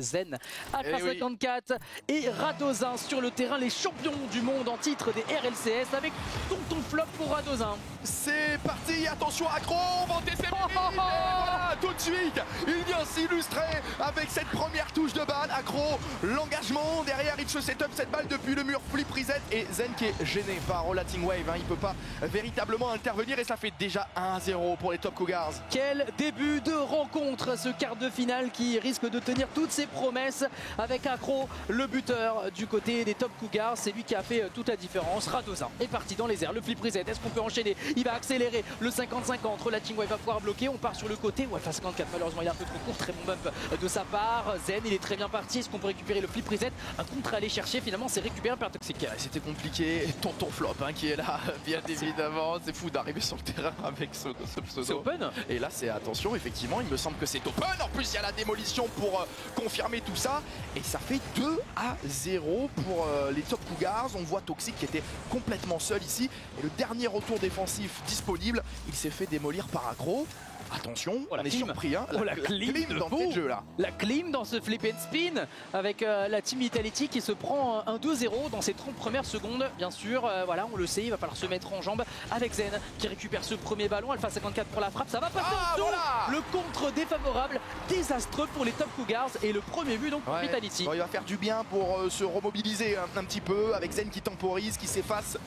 Zen Alpha 54 et Radozin sur le terrain, les champions du monde en titre des RLCS avec Tonton Flop pour Radozin. C'est parti, attention Accro, on va tester voilà, tout de suite, il vient s'illustrer avec cette première touche de balle. Accro, l'engagement, derrière il se set up cette balle depuis le mur, flip reset et Zen qui est gêné par Rolling Wave, il peut pas véritablement intervenir et ça fait déjà 1-0 pour les Top Cougars. Quel début de rencontre, ce quart de finale qui risque de tenir toutes ses promesses avec Accro, le buteur du côté des Top Cougars, c'est lui qui a fait toute la différence. Radozin est parti dans les airs, le flip reset, est-ce qu'on peut enchaîner? Il va accélérer le 50-50, Rolling Wave va pouvoir bloquer, on part sur le côté, ouais, Alpha 54 malheureusement il est un peu trop court, très bon bump de sa part. Zen il est très bien parti, est-ce qu'on peut récupérer le flip reset? Un contre à aller chercher, finalement c'est récupéré par Toxic. C'était compliqué, Tonton Flop qui est là bien évidemment, c'est fou d'arriver sur le terrain avec ce pseudo. C'est open. Et là c'est attention, effectivement il me semble que c'est open, en plus il y a la démolition pour confirmer tout ça et ça fait 2-0 pour les Top Cougars. On voit Toxic qui était complètement seul ici et le dernier retour défensif disponible, il s'est fait démolir par Accro. Attention, on est surpris, hein. La clim dans le jeu là. La clim dans ce flip and spin avec la team Vitality qui se prend un 2-0 dans ses 30 premières secondes. Bien sûr, voilà, on le sait, il va falloir se mettre en jambes avec Zen qui récupère ce premier ballon. Alpha 54 pour la frappe, ça va passer en dessous. Voilà. Le contre défavorable, désastreux pour les Top Cougars et le premier but donc pour Vitality. Bon, il va faire du bien pour se remobiliser un petit peu avec Zen qui temporise, qui s'efface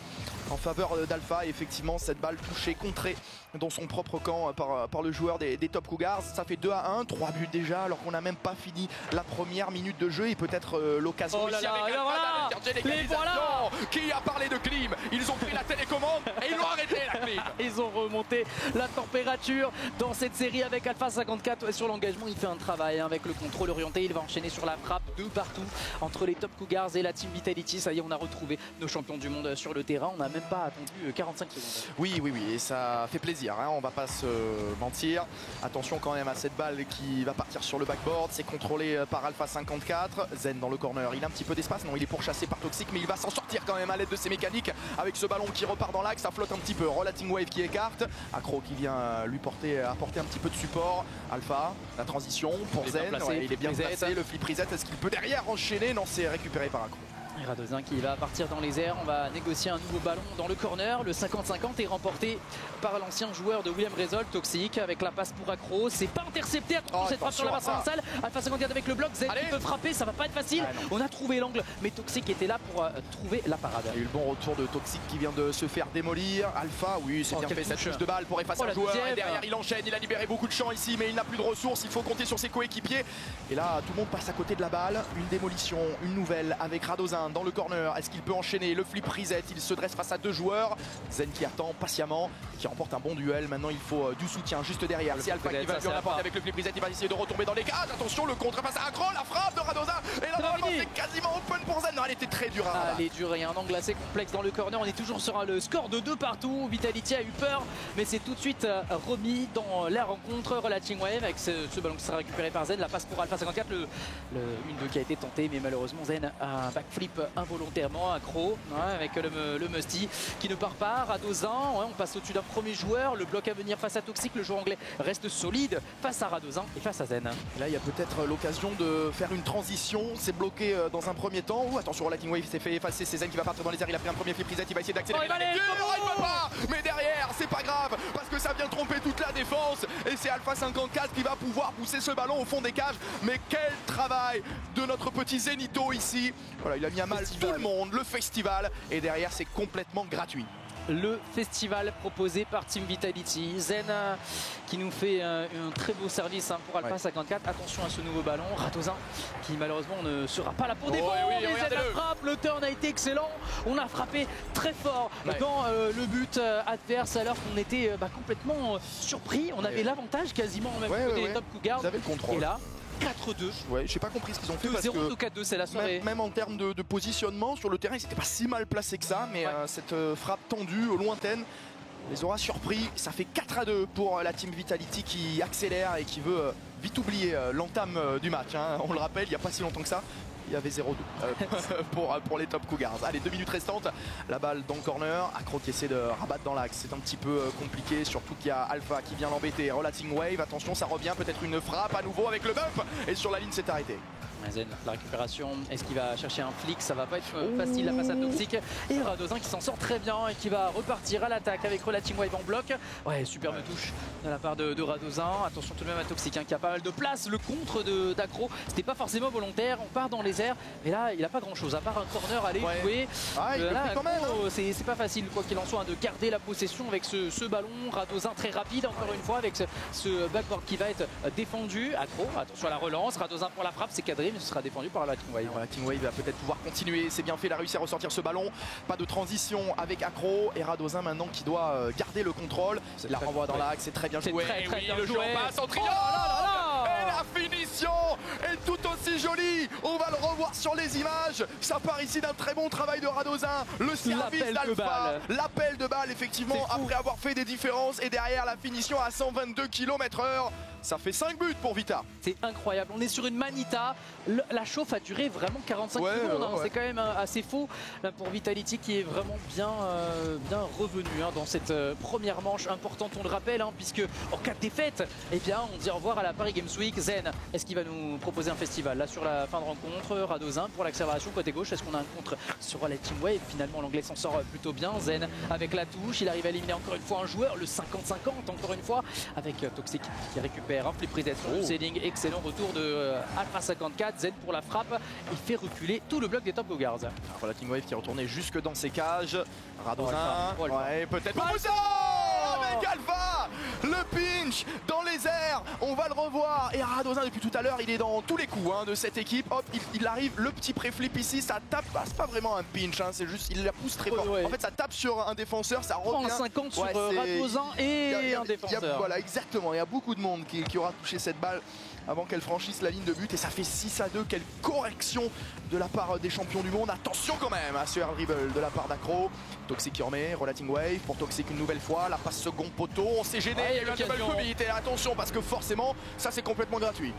en faveur d'Alpha. Et effectivement cette balle touchée, contrée dans son propre camp par le joueur des Top Cougars. Ça fait 2-1, 3 buts déjà alors qu'on n'a même pas fini la première minute de jeu et peut-être l'occasion ici avec Alpha qui a parlé de clim. Ils ont pris la télécommande et ils l'ont arrêté la clim. Ils ont remonté la température dans cette série avec Alpha 54 sur l'engagement. Il fait un travail avec le contrôle orienté, il va enchaîner sur la frappe de partout entre les Top Cougars et la team Vitality. Ça y est, on a retrouvé nos champions du monde sur le terrain. On n'a même pas attendu 45 secondes. Oui, et ça fait plaisir, hein, on va pas se mentir. Attention quand même à cette balle qui va partir sur le backboard. C'est contrôlé par Alpha 54. Zen dans le corner, il a un petit peu d'espace. Non, il est pourchassé par Toxic, mais il va s'en sortir quand même à l'aide de ses mécaniques avec ce ballon qui repart dans l'axe. Ça flotte un petit peu. Rolling Wave qui écarte. Accro qui vient lui apporter un petit peu de support. Alpha, la transition pour Zen. Il est bien placé. Le flip reset, est-ce qu'il peut derrière enchaîner? Non, c'est récupéré par Accro. Radozin qui va partir dans les airs, on va négocier un nouveau ballon dans le corner. Le 50-50 est remporté par l'ancien joueur de William Resol, Toxic, avec la passe pour Accro. C'est pas intercepté, attention cette frappe sur la basse salle. Alpha 54 avec le bloc, Zen qui peut frapper, ça va pas être facile. On a trouvé l'angle, mais Toxic était là pour trouver la parade. Il y a eu le bon retour de Toxic qui vient de se faire démolir. Alpha, oui, c'est bien fait cette touche de balle pour effacer un joueur. Et derrière il enchaîne, il a libéré beaucoup de champ ici, mais il n'a plus de ressources, il faut compter sur ses coéquipiers. Et là, tout le monde passe à côté de la balle. Une démolition, une nouvelle avec Radozin dans le corner. Est-ce qu'il peut enchaîner le flip reset? Il se dresse face à deux joueurs. Zen qui attend patiemment, qui remporte un bon duel. Maintenant il faut du soutien juste derrière. C'est Alpha qui va lui en apporter avec le flip reset. Il va essayer de retomber dans les cages. Attention, le contre face à Accro, la frappe de Radozin. Et là normalement c'est quasiment open pour Zen. Non, elle était très dure. Elle est dure, il y a un angle assez complexe dans le corner. On est toujours sur le score de 2 partout. Vitality a eu peur, mais c'est tout de suite remis dans la rencontre. Rolling Wave avec ce ballon qui sera récupéré par Zen. La passe pour Alpha 54. Une 2 qui a été tentée, mais malheureusement Zen a un backflip involontairement. Accro avec le Musty qui ne part pas. Radozin, on passe au-dessus d'un premier joueur. Le bloc à venir face à Toxic. Le joueur anglais reste solide face à Radozin et face à Zen. Là il y a peut-être l'occasion de faire une transition. C'est bloqué dans un premier temps. Attention, Rolling Wave s'est fait effacer. C'est Zen qui va partir dans les airs. Il a pris un premier flip reset. Il va essayer d'accélérer. Il peut pas. Mais derrière c'est pas grave parce que ça vient tromper toute la défense. Et c'est Alpha 54 qui va pouvoir pousser ce ballon au fond des cages. Mais quel travail de notre petit Zenito ici. Voilà, il a mis à mal tout le monde. Le festival et derrière c'est complètement gratuit. Le festival proposé par Team Vitality. Zen qui nous fait un très beau service pour Alpha 54. Attention à ce nouveau ballon. Radozin qui malheureusement ne sera pas là pour défendre. Mais Zen la frappe, le turn a été excellent. On a frappé très fort dans le but adverse alors qu'on était complètement surpris. On avait l'avantage quasiment en même temps que les Top Cougars. Vous avez le contrôle. Et là 4-2. Ouais, j'ai pas compris ce qu'ils ont fait. 2-0 ou 4-2, c'est la soirée. Même en termes de positionnement sur le terrain, ils n'étaient pas si mal placés que ça, mais cette frappe tendue, lointaine, les aura surpris. Ça fait 4-2 pour la team Vitality qui accélère et qui veut vite oublié l'entame du match, hein. On le rappelle, il n'y a pas si longtemps que ça. Il y avait 0-2 pour les Top Cougars. Allez, 2 minutes restantes. La balle dans le corner. Accro qui essaie de rabattre dans l'axe. C'est un petit peu compliqué, surtout qu'il y a Alpha qui vient l'embêter. Relating Wave, attention, ça revient. Peut-être une frappe à nouveau avec le bump. Et sur la ligne, c'est arrêté. Zen, la récupération, est-ce qu'il va chercher un flic? Ça va pas être facile, la façade toxique. Et Radozin qui s'en sort très bien et qui va repartir à l'attaque avec Relating Wave en bloc. Ouais, superbe touche de la part de Radozin. Attention tout de même à Toxic hein, qui a pas mal de place. Le contre d'Accro, c'était pas forcément volontaire. On part dans les airs, mais là il a pas grand chose à part un corner à aller jouer. Ah, il le pris quand même. Hein. C'est pas facile, quoi qu'il en soit, hein, de garder la possession avec ce ballon. Radozin très rapide, encore une fois, avec ce backboard qui va être défendu. Accro, attention à la relance. Radozin pour la frappe, c'est cadré. Ce sera défendu par la Team Wave. La Team Wave va peut-être pouvoir continuer. C'est bien fait, il a réussi à ressortir ce ballon. Pas de transition avec Accro. Et Radozin maintenant qui doit garder le contrôle. La renvoie dans l'axe, c'est très bien joué. Très bien le joué. jeu passe en triomphe. Et la finition est tout aussi jolie. On va le revoir sur les images. Ça part ici d'un très bon travail de Radozin. Le service d'Alpha. L'appel de balle, effectivement, après avoir fait des différences. Et derrière la finition à 122 km/h. Ça fait 5 buts pour Vita. C'est incroyable. On est sur une Manita. La chauffe a duré vraiment 45 secondes. Hein. C'est quand même assez faux là, pour Vitality qui est vraiment bien revenu hein, dans cette première manche importante. On le rappelle, hein, puisque en cas de défaite, eh bien, on dit au revoir à la Paris Games Week. Zen, est-ce qu'il va nous proposer un festival là sur la fin de rencontre? Radozin pour l'accélération côté gauche. Est-ce qu'on a un contre sur la Team Wave? Finalement, l'anglais s'en sort plutôt bien. Zen avec la touche. Il arrive à éliminer encore une fois un joueur. Le 50-50 encore une fois avec Toxic qui récupère un flip reset sur le ceiling. Excellent retour de Alpha 54. Zen pour la frappe. Il fait reculer tout le bloc des Top Cougars. La Team Wave qui est retournée jusque dans ses cages. Radozin, ouais, peut-être pour avec Alpha. Le pinch dans les airs. On va le revoir. Et Radozin, depuis tout à l'heure, il est dans tous les coups hein, de cette équipe. Hop, il arrive. Le petit pré-flip ici, ça tape. Ah, c'est pas vraiment un pinch, hein, c'est juste, il la pousse très fort. En fait, ça tape sur un défenseur, ça revient. 50 sur Radozin et un défenseur. Voilà, exactement. Il y a beaucoup de monde qui aura touché cette balle avant qu'elle franchisse la ligne de but et ça fait 6-2. Quelle correction de la part des champions du monde. Attention quand même à ce air dribble de la part d'Accro. Toxic qui remet, Relating Wave pour Toxic une nouvelle fois, la passe second poteau, on s'est gêné, il y a eu un double commit et attention parce que forcément ça c'est complètement gratuit.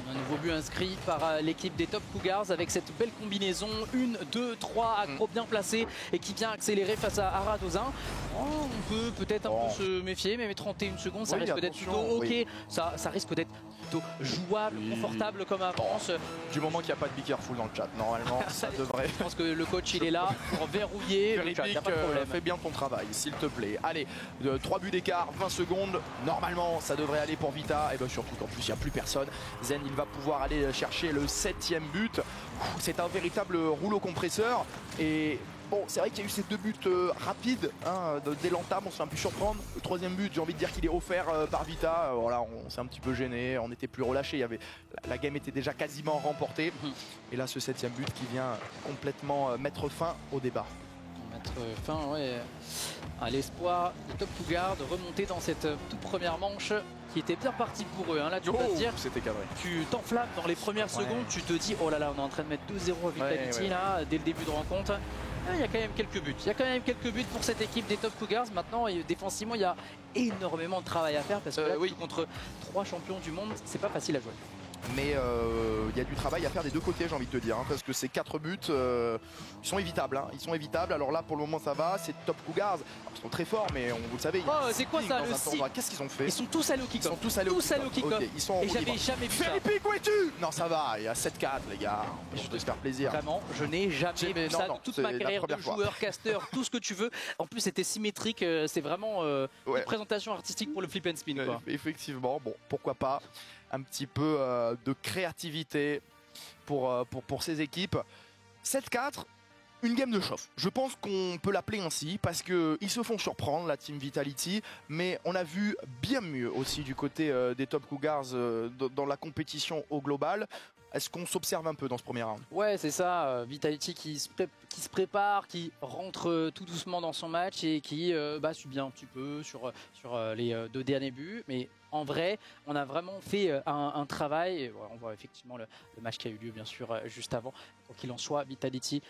Un nouveau but inscrit par l'équipe des Top Cougars avec cette belle combinaison 1, 2, 3, Accro bien placé et qui vient accélérer face à Radozin. On peut peut-être un peu se méfier, mais 31 secondes ça risque d'être plutôt ok, ça risque d'être plutôt jouable, confortable comme avance. Du moment qu'il n'y a pas de be careful dans le chat, normalement ça devrait. Je pense que le coach il est là pour verrouiller le chat, y a pas de problème. Fais bien ton travail s'il te plaît. Allez, 3 buts d'écart, 20 secondes, normalement ça devrait aller pour Vita. Et bien surtout qu'en plus il n'y a plus personne. Zen il va pouvoir aller chercher le 7e but. C'est un véritable rouleau compresseur et bon, c'est vrai qu'il y a eu ces 2 buts rapides hein, dès l'entame, on s'est un peu surprendre. Le 3e but, j'ai envie de dire qu'il est offert par Vita. Voilà, on s'est un petit peu gêné, on n'était plus relâché. La game était déjà quasiment remportée. Et là, ce 7e but qui vient complètement mettre fin au débat. Mettre fin, ouais, à l'espoir de Top Cougars de remonter dans cette toute première manche qui était bien partie pour eux. Hein. Là, tu vas te dire, c'était cadré. Tu t'enflammes dans les premières secondes, tu te dis, oh là là, on est en train de mettre 2-0 à Vitality là, dès le début de rencontre. Il y a quand même quelques buts. Il y a quand même quelques buts pour cette équipe des Top Cougars. Maintenant, défensivement, il y a énormément de travail à faire parce que là, contre 3 champions du monde, c'est pas facile à jouer. Mais il y a du travail à faire des deux côtés, j'ai envie de te dire, hein, parce que ces 4 buts, ils sont évitables. Hein, ils sont évitables. Alors là, pour le moment, ça va. C'est Top Cougars. Alors, ils sont très forts, mais vous le savez. C'est quoi ça, le 6? Qu'est-ce qu'ils ont fait? Ils sont tous allés au kick-off. Ils sont tous allés au kick-off. Ils sont et j'avais jamais vu ça. Felipe, où es-tu? Non, ça va. Il y a 7-4, les gars. Je te faire plaisir. Vraiment, je n'ai jamais vu ça toute ma carrière de joueur, caster, tout ce que tu veux. En plus, c'était symétrique. C'est vraiment une présentation artistique pour le flip and spin. Quoi. Effectivement. Bon, pourquoi pas un petit peu de créativité pour ces équipes. 7-4, une game de chauffe. Je pense qu'on peut l'appeler ainsi parce qu'ils se font surprendre, la Team Vitality, mais on a vu bien mieux aussi du côté des Top Cougars dans la compétition au global. Est-ce qu'on s'observe un peu dans ce premier round? Ouais, c'est ça. Vitality qui se prépare, qui rentre tout doucement dans son match et qui subit un petit peu sur les 2 derniers buts. Mais en vrai, on a vraiment fait un travail. Et on voit effectivement le match qui a eu lieu, bien sûr, juste avant. Quoi qu'il en soit, Vitality,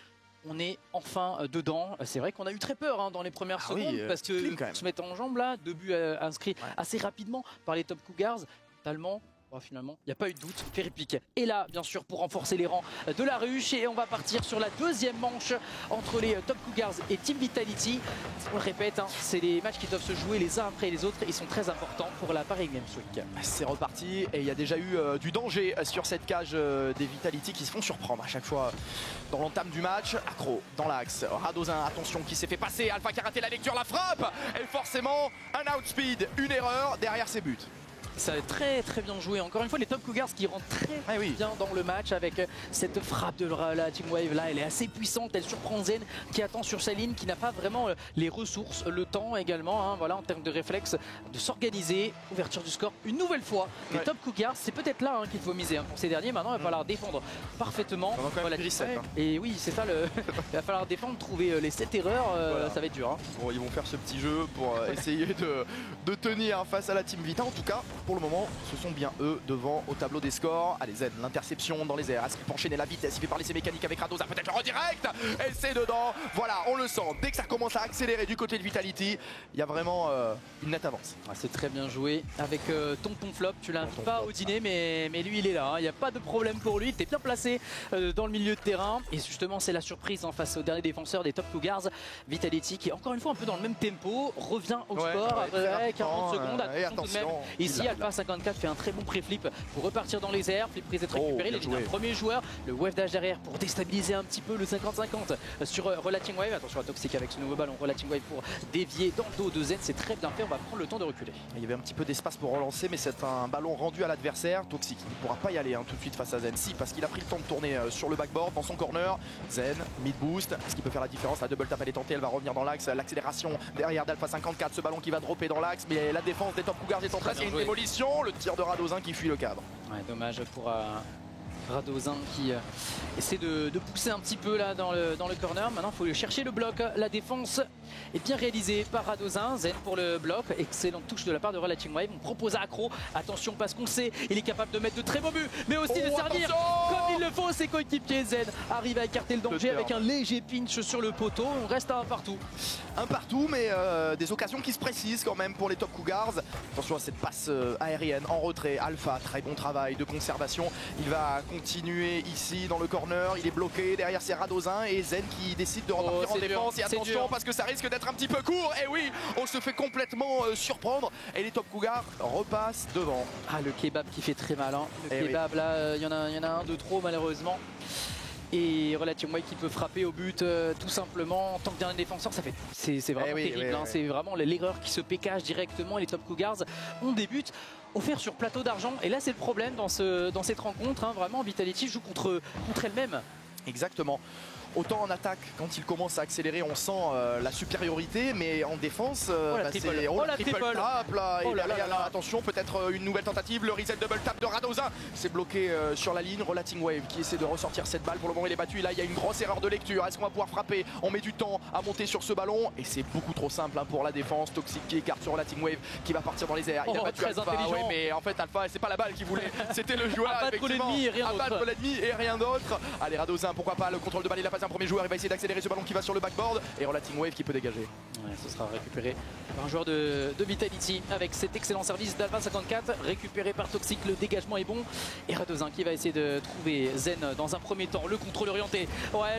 on est enfin dedans. C'est vrai qu'on a eu très peur dans les premières secondes parce que se mettre en jambes là, 2 buts inscrits assez rapidement par les Top Cougars, totalement Finalement, il n'y a pas eu de doute, fait réplique. Et là, bien sûr, pour renforcer les rangs de la ruche, et on va partir sur la deuxième manche entre les Top Cougars et Team Vitality. On le répète, c'est les matchs qui doivent se jouer les uns après les autres. Ils sont très importants pour la Paris Games Week. C'est reparti et il y a déjà eu du danger sur cette cage des Vitality qui se font surprendre à chaque fois dans l'entame du match. Accro dans l'axe, Radozin, attention, qui s'est fait passer. Alpha qui a raté la lecture, la frappe. Et forcément, un outspeed, une erreur derrière ses buts. Ça a très bien joué. Encore une fois, les Top Cougars qui rentrent très bien dans le match avec cette frappe de la Team Wave là. Elle est assez puissante, elle surprend Zen qui attend sur sa ligne, qui n'a pas vraiment les ressources, le temps également, voilà, en termes de réflexe, de s'organiser. Ouverture du score une nouvelle fois. Les Top Cougars, c'est peut-être là qu'il faut miser pour ces derniers. Maintenant, il va falloir défendre parfétement. Voilà, et oui, c'est ça, il va falloir défendre, trouver les 7 erreurs, ça va être dur. Bon, ils vont faire ce petit jeu pour essayer de tenir face à la Team Vita. En tout cas, pour le moment, ce sont bien eux devant au tableau des scores. Allez, Zen, l'interception dans les airs. Est-ce qu'il peut enchaîner la vitesse? Il fait parler ses mécaniques avec Radozin. Peut-être le redirect. Et c'est dedans. Voilà, on le sent. Dès que ça commence à accélérer du côté de Vitality, il y a vraiment une nette avance. C'est très bien joué avec Tonton Flop. Tu l'invites pas au dîner, mais lui, il est là. Il n'y a pas de problème pour lui. Il était bien placé dans le milieu de terrain. Et justement, c'est la surprise face au dernier défenseur des Top Cougars. Vitality qui, encore une fois, un peu dans le même tempo, revient au score après 40 secondes. Attention, ici, Alpha 54 fait un très bon pré-flip pour repartir dans les airs. Flip prise d'être récupéré. Il est un premier joueur. Le wave dash derrière pour déstabiliser un petit peu le 50-50 sur Relating Wave. Attention à Toxic avec ce nouveau ballon. Relating Wave pour dévier dans le dos de Zen. C'est très bien fait. On va prendre le temps de reculer. Il y avait un petit peu d'espace pour relancer, mais c'est un ballon rendu à l'adversaire. Toxic ne pourra pas y aller tout de suite face à Zen. Si, parce qu'il a pris le temps de tourner sur le backboard dans son corner. Zen, mid boost. Est-ce qu'il peut faire la différence? La double tap, elle est tentée. Elle va revenir dans l'axe. L'accélération derrière d'Alpha 54. Ce ballon qui va dropper dans l'axe, mais la défense des Top Cougars est en place. Il y a une démolition. Le tir de Radozin qui fuit le cadre. Dommage pour Radozin qui essaie de pousser un petit peu là dans le corner. Maintenant, il faut chercher le bloc. La défense est bien réalisée par Radozin. Zen pour le bloc. Excellente touche de la part de Relating Wave. On propose à Accro. Attention parce qu'on sait, il est capable de mettre de très beaux buts, mais aussi de servir comme il le faut. Ses coéquipiers. Zen arrive à écarter le danger avec un léger pinch sur le poteau. On reste à un partout. Un partout, mais des occasions qui se précisent quand même pour les Top Cougars. Attention à cette passe aérienne en retrait. Alpha, très bon travail de conservation. Il va continuer ici dans le corner. Il est bloqué. Derrière, c'est Radozin et Zen qui décide de repartir en défense. Et attention parce que ça risque d'être un petit peu court. Et oui, on se fait complètement surprendre. Et les Top Cougars repassent devant. Le kebab qui fait très mal. Le kebab, là, il y en a un de trop malheureusement. Et Relating Wave qui peut frapper au but tout simplement en tant que dernier défenseur, ça fait c'est vraiment terrible. C'est vraiment l'erreur qui se pécage directement. Et les Top Cougars ont des buts offerts sur plateau d'argent. Et là, c'est le problème dans cette rencontre. Vraiment, Vitality joue contre elle-même. Exactement. Autant en attaque, quand il commence à accélérer, on sent la supériorité, mais en défense, la triple tap là, et derrière, là, attention, peut-être une nouvelle tentative, le reset double tap de Radozin, c'est bloqué sur la ligne. Relating Wave qui essaie de ressortir cette balle, pour le moment il est battu, là il y a une grosse erreur de lecture. Est-ce qu'on va pouvoir frapper? On met du temps à monter sur ce ballon et c'est beaucoup trop simple pour la défense. Toxic qui écarte sur Relating Wave qui va partir dans les airs. Il a battu Alpha, mais en fait Alpha, c'est pas la balle qu'il voulait, c'était le joueur abattre l'ennemi et rien d'autre. Allez, Radozin, pourquoi pas, le contrôle de balle, il a passé un premier joueur, il va essayer d'accélérer ce ballon qui va sur le backboard et Relating Wave qui peut dégager. Ce sera récupéré par un joueur de Vitality avec cet excellent service d'Alpha 54, récupéré par Toxic. Le dégagement est bon et Radozin qui va essayer de trouver Zen dans un premier temps. Le contrôle orienté,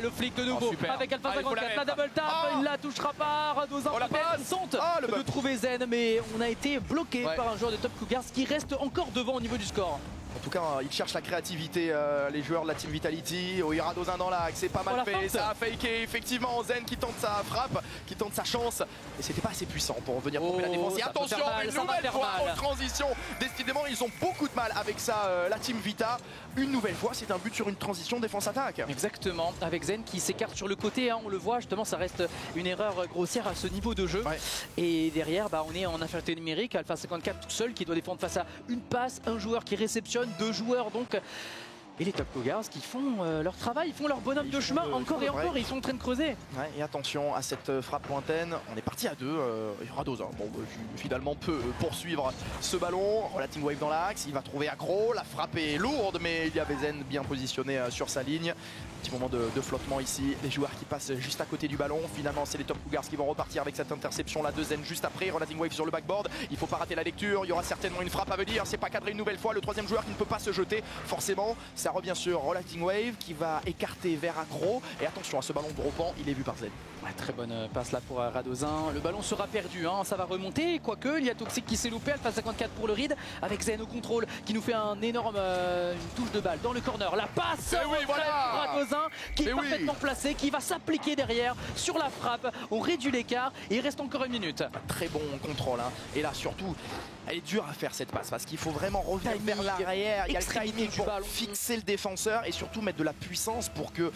le flic de nouveau avec Alpha 54, la double tap, il la touchera pas. Radozin tente de trouver Zen, mais on a été bloqué par un joueur de Top Cougars qui reste encore devant au niveau du score. En tout cas, ils cherchent la créativité, les joueurs de la Team Vitality. Radozin dans l'axe, c'est pas mal fait. Ça a faké, effectivement. Zen qui tente sa frappe, qui tente sa chance. Et c'était pas assez puissant pour venir couper la défense. Et attention, une nouvelle fois en transition. Décidément, ils ont beaucoup de mal avec ça, la Team Vita. Une nouvelle fois, c'est un but sur une transition défense-attaque. Exactement, avec Zen qui s'écarte sur le côté. On le voit, justement, ça reste une erreur grossière à ce niveau de jeu. Et derrière, on est en infériorité numérique. Alpha 54 tout seul qui doit défendre face à une passe, un joueur qui réceptionne, deux joueurs donc. Et les Top Cougars qui font leur travail, ils font leur bonhomme de chemin encore et encore, ils sont en train de creuser. Ouais, et attention à cette frappe lointaine, on est parti à 2, Radoza finalement peut poursuivre ce ballon, Relating Wave dans l'axe, il va trouver Accro, la frappe est lourde mais il y a Zen bien positionné sur sa ligne. Petit moment de flottement ici, les joueurs qui passent juste à côté du ballon, finalement c'est les Top Cougars qui vont repartir avec cette interception là de Zen juste après, Relating Wave sur le backboard, il faut pas rater la lecture, il y aura certainement une frappe à venir, c'est pas cadré une nouvelle fois, le troisième joueur qui ne peut pas se jeter, forcément ça revient sur Relating Wave qui va écarter vers Accro, et attention à ce ballon dropant, il est vu par Zen. Ouais, très bonne passe là pour Radozin, le ballon sera perdu, hein. Ça va remonter, quoique il y a Toxic qui s'est loupé, Alpha 54 pour le read, avec Zen au contrôle qui nous fait un énorme une touche de balle dans le corner, la passe Radozin qui est parfaitement placé, qui va s'appliquer derrière sur la frappe, on réduit l'écart et il reste encore une minute. Très bon contrôle, hein. Et là surtout elle est dure à faire cette passe parce qu'il faut vraiment revenir vers l'arrière, il y a le timing pour fixer le défenseur et surtout mettre de la puissance pour que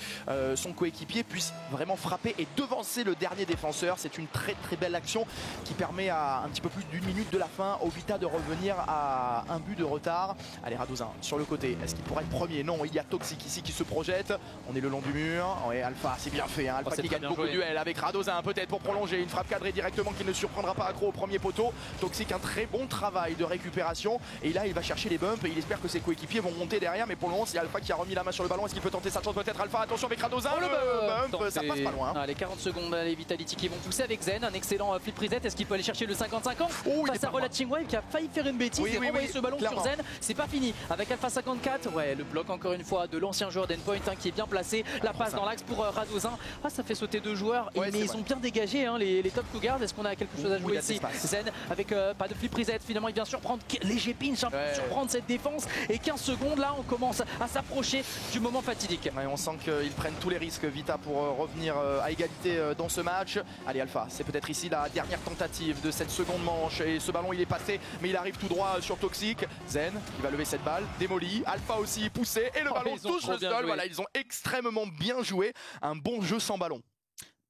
son coéquipier puisse vraiment frapper et devancer le dernier défenseur. C'est une très belle action qui permet à un petit peu plus d'une minute de la fin au Vita de revenir à un but de retard. Allez, Radozin sur le côté, est-ce qu'il pourrait être premier? Non, il y a Toxic ici qui se projette, on est le long du mur. Ouais, Alpha c'est bien fait, hein. Alpha qui gagne beaucoup de duels avec Radozin peut-être pour prolonger, une frappe cadrée directement qui ne surprendra pas Accro au premier poteau. Toxic un très bon travail de récupération et là il va chercher les bumps et il espère que ses coéquipiers vont monter derrière, mais pour le moment c'est Alpha qui a remis la main sur le ballon. Est-ce qu'il peut tenter sa chance? Peut-être Alpha, attention avec Radozin, le bump, ça passe pas loin. Allez, 40 secondes, les Vitality qui vont pousser avec Zen, un excellent flip reset. Est-ce qu'il peut aller chercher le 50-50 face à Relating Wave qui a failli faire une bêtise et renvoyer ce ballon sur Zen? C'est pas fini avec Alpha 54, ouais, le bloc encore une fois de l'ancien joueur d'Endpoint, hein, qui est bien placé, la passe dans l'axe pour Radozin. Ah, ça fait sauter deux joueurs, mais ils ont bien dégagé, hein, les Top Cougars. Est-ce qu'on a quelque chose à jouer ici? Zen avec pas de flip reset, finalement il vient surprendre léger pinch, hein, pour surprendre cette défense, et 15 secondes là on commence à s'approcher du moment fatidique. Ouais, on sent qu'ils prennent tous les risques Vita pour revenir à égalité dans ce match. Allez Alpha, c'est peut-être ici la dernière tentative de cette seconde manche et ce ballon il est passé mais il arrive tout droit sur Toxic. Zen il va lever cette balle, démoli, Alpha aussi poussé et le ballon touche le sol. Voilà, ils ont extrêmement bien joué, un bon jeu sans ballon.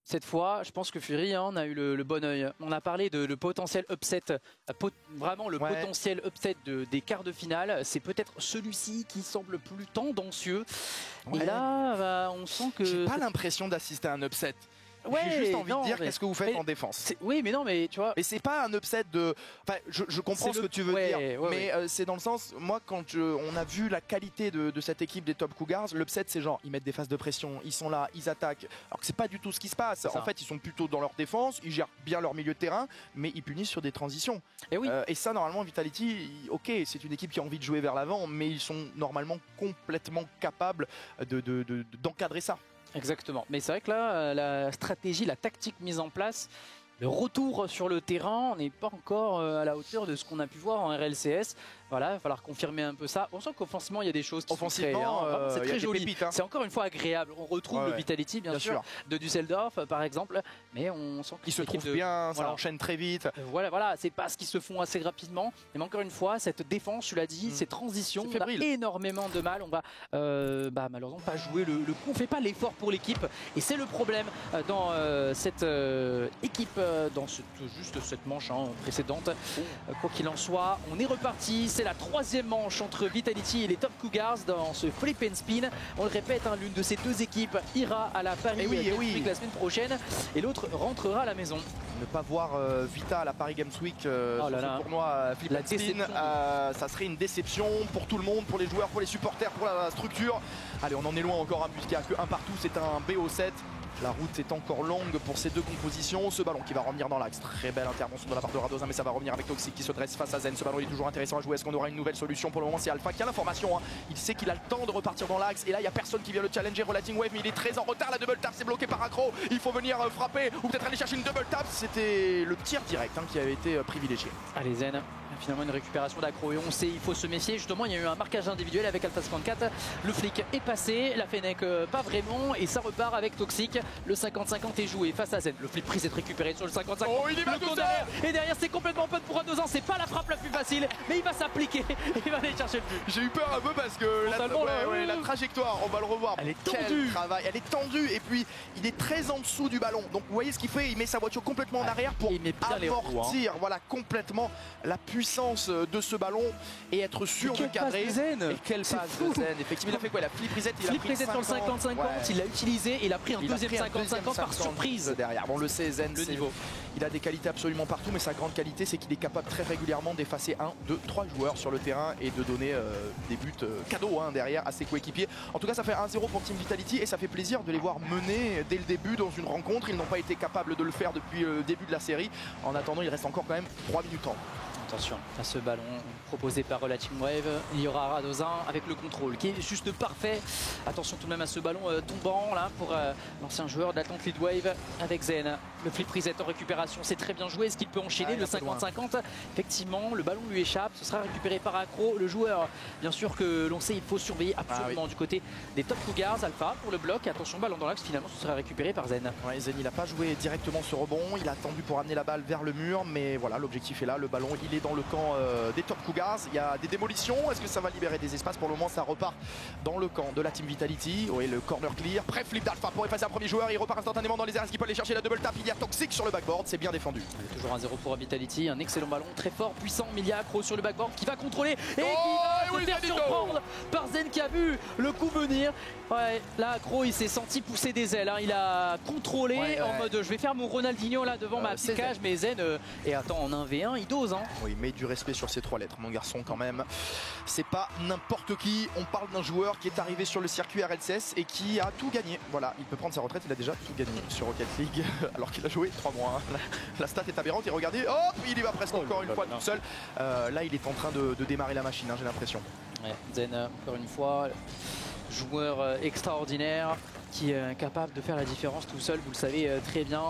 Cette fois, je pense que Fury, hein, on a eu le bon oeil. On a parlé de le potentiel upset, vraiment le potentiel upset des quarts de finale. C'est peut-être celui-ci qui semble plus tendancieux. Et là, on sent que... J'ai pas l'impression d'assister à un upset. J'ai juste envie de dire qu'est-ce que vous faites en défense. Oui, mais non, mais tu vois. Mais c'est pas un upset de. Enfin, je comprends ce que tu veux dire, mais c'est dans le sens, moi, quand on a vu la qualité de cette équipe des Top Cougars, l'upset, c'est genre, ils mettent des phases de pression, ils sont là, ils attaquent. Alors que c'est pas du tout ce qui se passe. En fait, ils sont plutôt dans leur défense, ils gèrent bien leur milieu de terrain, mais ils punissent sur des transitions. Et ça, normalement, Vitality, ok, c'est une équipe qui a envie de jouer vers l'avant, mais ils sont normalement complètement capables d'encadrer ça. Exactement, mais c'est vrai que là, la stratégie, la tactique mise en place, le retour sur le terrain n'est pas encore à la hauteur de ce qu'on a pu voir en RLCS. Voilà, il va falloir confirmer un peu ça. On sent qu'offensivement, il y a des choses qui sont créées. C'est très joli. Pépites, hein. C'est encore une fois agréable. On retrouve le Vitality, bien sûr, de Düsseldorf, par exemple. Mais on sent qu'il se trouve bien, ça enchaîne très vite. Voilà, c'est pas ce qui se font assez rapidement. Mais encore une fois, cette défense, tu l'as dit, ces transitions, on a énormément de mal. On va malheureusement pas jouer le coup. On fait pas l'effort pour l'équipe. Et c'est le problème dans cette équipe, dans juste cette manche précédente. Quoi qu'il en soit, on est reparti. C'est la troisième manche entre Vitality et les Top Cougars dans ce flip and spin. On le répète, hein, l'une de ces deux équipes ira à la Paris Games Week la semaine prochaine et l'autre rentrera à la maison. Ne pas voir Vita à la Paris Games Week sur ce tournoi flip and spin, ça serait une déception pour tout le monde, pour les joueurs, pour les supporters, pour la structure. Allez, on en est loin encore, hein, puisqu'il n'y a qu'un partout, c'est un BO7. La route est encore longue pour ces deux compositions. Ce ballon qui va revenir dans l'axe. Très belle intervention de la part de Radozin, mais ça va revenir avec Toxic qui se dresse face à Zen. Ce ballon il est toujours intéressant à jouer. Est-ce qu'on aura une nouvelle solution? Pour le moment, c'est Alpha qui a l'information, hein. Il sait qu'il a le temps de repartir dans l'axe. Et là, il n'y a personne qui vient le challenger. Relating Wave, mais il est très en retard. La double tap, c'est bloqué par Accro. Il faut venir frapper ou peut-être aller chercher une double tap. C'était le tir direct, hein, qui avait été privilégié. Allez, Zen. Finalement une récupération d'Accro et on sait il faut se méfier. Justement il y a eu un marquage individuel avec Alpha 54. Le flic est passé, la Fennec pas vraiment et ça repart avec Toxic. Le 50-50 est joué face à Zen. Le flip prise est récupéré sur le 50-50. Oh, il y va tout derrière. Et derrière c'est complètement pote pour Radozin. C'est pas la frappe la plus facile mais il va s'appliquer. Il va aller chercher le but. J'ai eu peur un peu parce que la trajectoire, on va le revoir. Elle est tendue. Elle est tendue et puis il est très en dessous du ballon. Donc vous voyez ce qu'il fait, il met sa voiture complètement en arrière pour amortir, voilà, complètement la puissance puissance de ce ballon et être sûr de cadrer. Et quelle passe de Zen. Effectivement, il a fait quoi? Il a flip reset, il a pris reset sur le 50-50, il l'a utilisé et il a pris un deuxième 50-50 par surprise derrière. Bon, le sait, Zen, le niveau. Il a des qualités absolument partout, mais sa grande qualité, c'est qu'il est capable très régulièrement d'effacer 1, 2, 3 joueurs sur le terrain et de donner des buts cadeaux derrière à ses coéquipiers. En tout cas, ça fait 1-0 pour Team Vitality et ça fait plaisir de les voir mener dès le début dans une rencontre. Ils n'ont pas été capables de le faire depuis le début de la série. En attendant, il reste encore quand même 3 minutes en. Attention à ce ballon proposé par la Team Wave. Il y aura Radozin avec le contrôle qui est juste parfait. Attention tout de même à ce ballon tombant là pour l'ancien joueur de l'Atlante Lead Wave avec Zen. Le flip reset en récupération, c'est très bien joué. Est-ce qu'il peut enchaîner le 50-50? Effectivement, le ballon lui échappe. Ce sera récupéré par Acro. Le joueur, bien sûr que l'on sait, il faut surveiller absolument du côté des Top Cougars. Alpha pour le bloc. Attention, ballon dans l'axe. Finalement, ce sera récupéré par Zen. Ouais, Zen, il n'a pas joué directement ce rebond. Il a attendu pour amener la balle vers le mur. Mais voilà, l'objectif est là. Le ballon, il est dans le camp des Top Cougars. Il y a des démolitions. Est-ce que ça va libérer des espaces? Pour le moment, ça repart dans le camp de la Team Vitality. Oui, le corner clear. Bref, flip d'Alpha pour effacer un premier joueur. Il repart instantanément dans les airs. Est-ce qu'il peut aller chercher la double tap? Il y a Toxic sur le backboard. C'est bien défendu. Il y a toujours un 0 pour Vitality. Un excellent ballon, très fort, puissant. Milia Acro sur le backboard qui va contrôler et qui va se faire surprendre par Zen qui a vu le coup venir. Ouais, là Acro il s'est senti pousser des ailes. Il a contrôlé en mode je vais faire mon Ronaldinho là devant ma petite cage. Mais Zen, et attends, en 1v1, il dose. Oui, mais du respect sur ces 3 lettres, mon garçon, quand même. C'est pas n'importe qui. On parle d'un joueur qui est arrivé sur le circuit RLCS et qui a tout gagné. Voilà, il peut prendre sa retraite. Il a déjà tout gagné sur Rocket League alors qu'il a joué 3 mois. La stat est aberrante. Et regardez, hop, il y va presque encore une fois tout seul. Là, il est en train de démarrer la machine, j'ai l'impression. Ouais, Zen, encore une fois, joueur extraordinaire qui est capable de faire la différence tout seul, vous le savez très bien.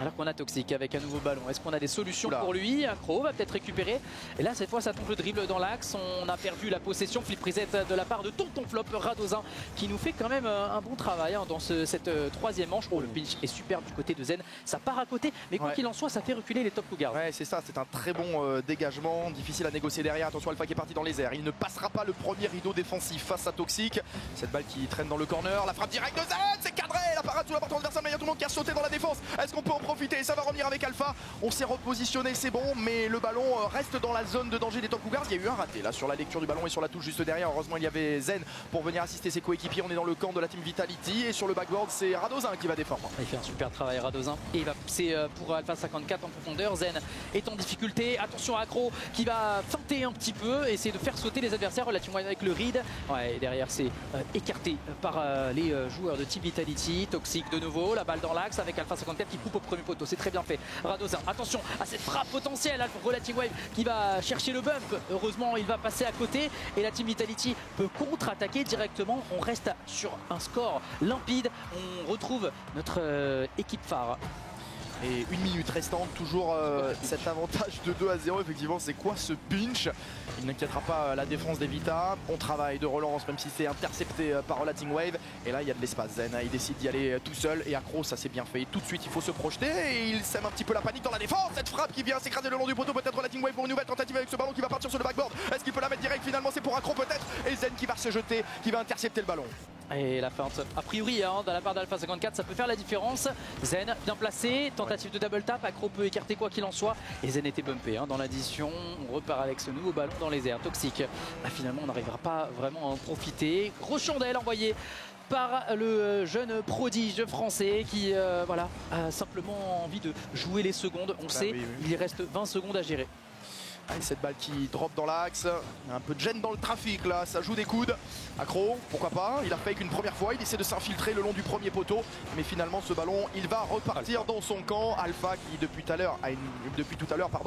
Alors qu'on a Toxic avec un nouveau ballon. Est-ce qu'on a des solutions pour lui? Acro va peut-être récupérer. Et là, cette fois, ça tombe le dribble dans l'axe. On a perdu la possession. Flip reset de la part de Tonton Flop, Radozin, qui nous fait quand même un bon travail dans cette troisième manche. Oh, le pinch est superbe du côté de Zen. Ça part à côté, mais quoi qu'il en soit, ça fait reculer les Top Cougars. Ouais, c'est ça. C'est un très bon dégagement. Difficile à négocier derrière. Attention, Alpha qui est parti dans les airs. Il ne passera pas le premier rideau défensif face à Toxic. Cette balle qui traîne dans le corner. La frappe directe de Zen. C'est cadré. La parade sous la porte transversale. Mais il y a tout le monde qui a sauté dans la défense. Est-ce qu'on peut en profiter? Ça va revenir avec Alpha. On s'est repositionné, c'est bon, mais le ballon reste dans la zone de danger des Top Cougars. Il y a eu un raté là sur la lecture du ballon et sur la touche juste derrière. Heureusement, il y avait Zen pour venir assister ses coéquipiers. On est dans le camp de la Team Vitality et sur le backboard, c'est Radozin qui va défendre. Il fait un super travail, Radozin, et il va pousser pour Alpha 54 en profondeur. Zen est en difficulté. Attention à Acro qui va feinter un petit peu, essayer de faire sauter les adversaires relativement avec le read. Ouais, et derrière, c'est écarté par les joueurs de Team Vitality. Toxic de nouveau, la balle dans l'axe avec Alpha 54 qui coupe au premier poteau. C'est très bien fait. Radozin, attention à cette frappe potentielle pour la Team Wave qui va chercher le bump. Heureusement, il va passer à côté et la Team Vitality peut contre-attaquer directement. On reste sur un score limpide. On retrouve notre équipe phare. Et 1 minute restante, toujours cet avantage de 2-0. Effectivement, c'est quoi ce pinch? Il n'inquiétera pas la défense des Vita. On travaille de relance, même si c'est intercepté par la Team Wave. Et là, il y a de l'espace. Zen, il décide d'y aller tout seul. Et Acro, ça c'est bien fait. Et tout de suite, il faut se projeter. Et il sème un petit peu la panique dans la défense. Cette frappe qui vient s'écraser le long du poteau. Peut-être la Team Wave pour une nouvelle tentative avec ce ballon qui va partir sur le backboard. Est-ce qu'il peut la mettre direct? Finalement, c'est pour Acro peut-être. Et Zen qui va se jeter, qui va intercepter le ballon. Et la feinte, a priori, de la part d'Alpha 54, ça peut faire la différence. Zen bien placé, tentative de double tap, Acro peut écarter quoi qu'il en soit. Et Zen était bumpé dans l'addition. On repart avec ce nouveau ballon dans les airs. Toxic, finalement, on n'arrivera pas vraiment à en profiter. Gros chandelle envoyé par le jeune prodige français qui voilà, a simplement envie de jouer les secondes. On sait, il y reste 20 secondes à gérer. Allez, cette balle qui drop dans l'axe, un peu de gêne dans le trafic là, ça joue des coudes. Accro, pourquoi pas, il a fake une première fois, il essaie de s'infiltrer le long du premier poteau, mais finalement ce ballon, il va repartir dans son camp. Alpha qui depuis tout à l'heure